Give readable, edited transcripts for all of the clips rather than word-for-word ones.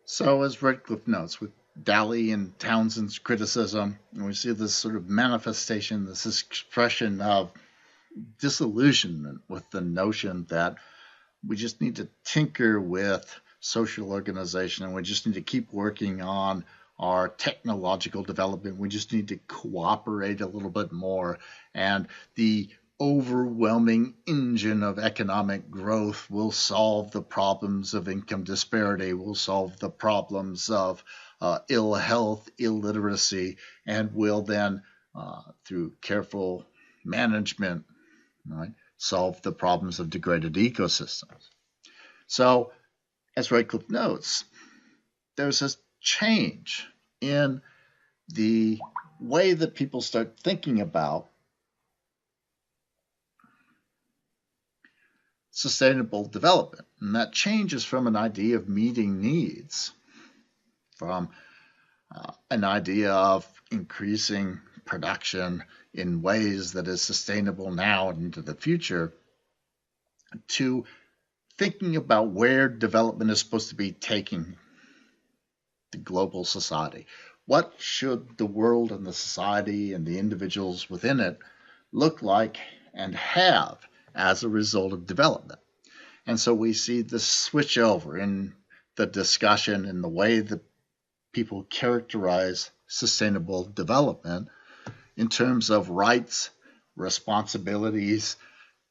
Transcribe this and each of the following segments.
So, as Redcliffe notes, with Daly and Townsend's criticism, and we see this sort of manifestation, this expression of disillusionment with the notion that we just need to tinker with social organization and we just need to keep working on our technological development. We just need to cooperate a little bit more. And the overwhelming engine of economic growth will solve the problems of income disparity, will solve the problems of ill health, illiteracy, and will then, through careful management, right, solve the problems of degraded ecosystems. So, as Redcliffe notes, there's a change in the way that people start thinking about sustainable development. And that changes from an idea of meeting needs, from an idea of increasing production in ways that is sustainable now and into the future, to thinking about where development is supposed to be taking the global society. What should the world and the society and the individuals within it look like and have as a result of development? And so we see the switch over in the discussion in the way that people characterize sustainable development in terms of rights, responsibilities,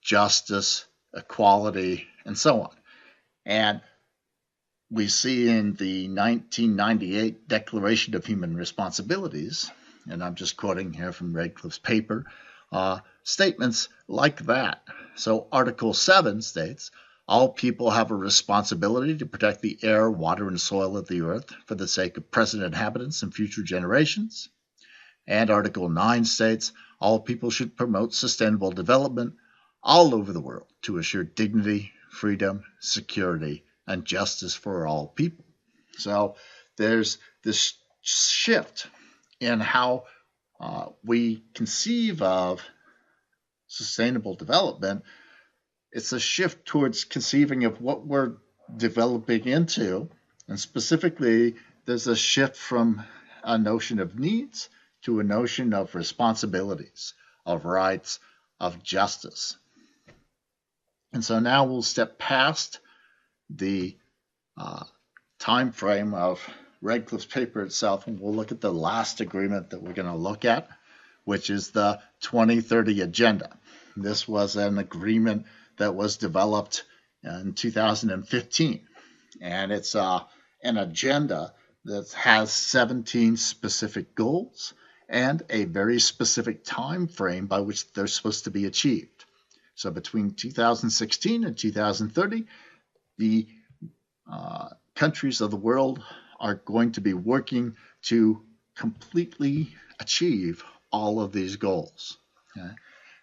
justice, equality, and so on. And we see in the 1998 Declaration of Human Responsibilities, and I'm just quoting here from Redcliffe's paper, statements like that. So Article 7 states, all people have a responsibility to protect the air, water, and soil of the earth for the sake of present inhabitants and future generations. And Article 9 states, all people should promote sustainable development all over the world to assure dignity, freedom, security, and justice for all people. So there's this shift in how we conceive of sustainable development. It's a shift towards conceiving of what we're developing into, and specifically, there's a shift from a notion of needs to a notion of responsibilities, of rights, of justice. And so now we'll step past the time frame of Redcliffe's paper itself, and we'll look at the last agreement that we're going to look at, which is the 2030 Agenda. This was an agreement that was developed in 2015, and it's an agenda that has 17 specific goals and a very specific time frame by which they're supposed to be achieved. So between 2016 and 2030, the countries of the world are going to be working to completely achieve all of these goals. Okay?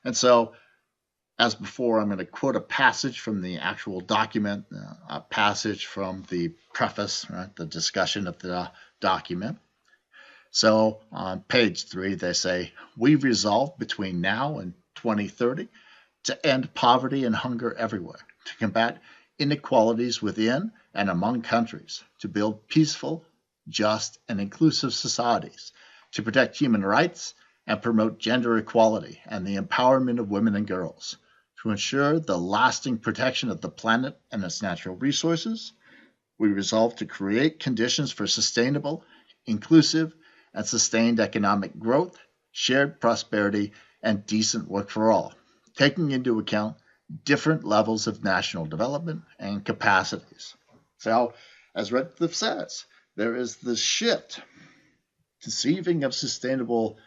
And so, as before, I'm going to quote a passage from the actual document, a passage from the preface, right, the discussion of the document. So on page 3, they say, we resolve between now and 2030 to end poverty and hunger everywhere, to combat inequalities within and among countries, to build peaceful, just, and inclusive societies, to protect human rights and promote gender equality and the empowerment of women and girls, to ensure the lasting protection of the planet and its natural resources. We resolve to create conditions for sustainable, inclusive, and sustained economic growth, shared prosperity, and decent work for all, taking into account different levels of national development and capacities. So, as Redcliffe says, there is this shift. Conceiving of sustainable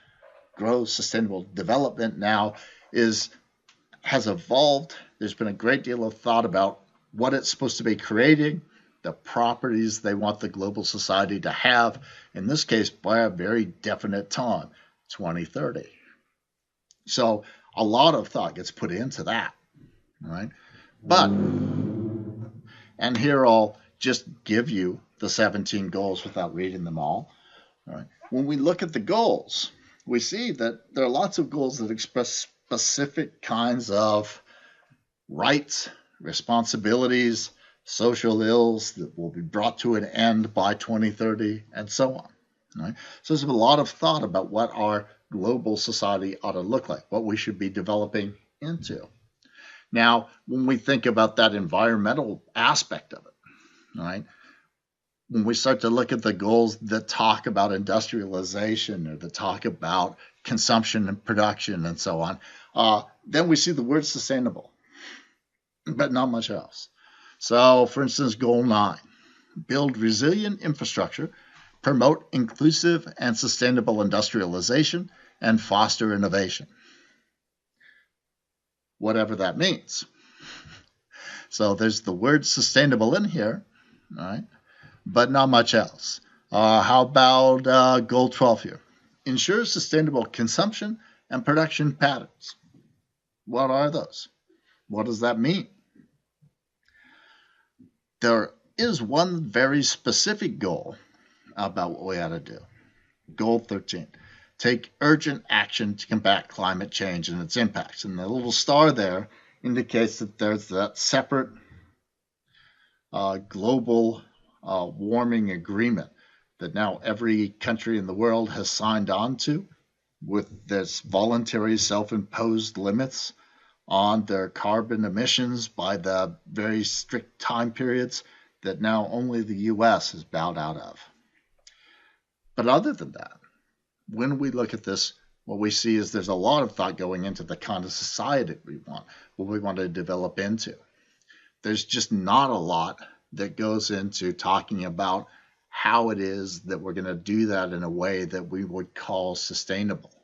growth, sustainable development now has evolved. There's been a great deal of thought about what it's supposed to be creating, the properties they want the global society to have, in this case, by a very definite time, 2030. So a lot of thought gets put into that, right? But, and here I'll just give you the 17 goals without reading them all. Right? When we look at the goals, we see that there are lots of goals that express specific kinds of rights, responsibilities, social ills that will be brought to an end by 2030, and so on. Right? So there's a lot of thought about what our global society ought to look like, what we should be developing into. Now, when we think about that environmental aspect of it, right? When we start to look at the goals that talk about industrialization or that talk about consumption and production and so on, then we see the word sustainable, but not much else. So, for instance, Goal 9, build resilient infrastructure, promote inclusive and sustainable industrialization, and foster innovation. Whatever that means. So there's the word sustainable in here, right? But not much else. How about Goal 12 here? Ensure sustainable consumption and production patterns. What are those? What does that mean? There is one very specific goal about what we ought to do. Goal 13. Take urgent action to combat climate change and its impacts. And the little star there indicates that there's that separate global warming agreement that now every country in the world has signed on to, with this voluntary self-imposed limits on their carbon emissions by the very strict time periods that now only the US has bowed out of. But other than that, when we look at this, what we see is there's a lot of thought going into the kind of society we want, what we want to develop into. There's just not a lot that goes into talking about how it is that we're going to do that in a way that we would call sustainable.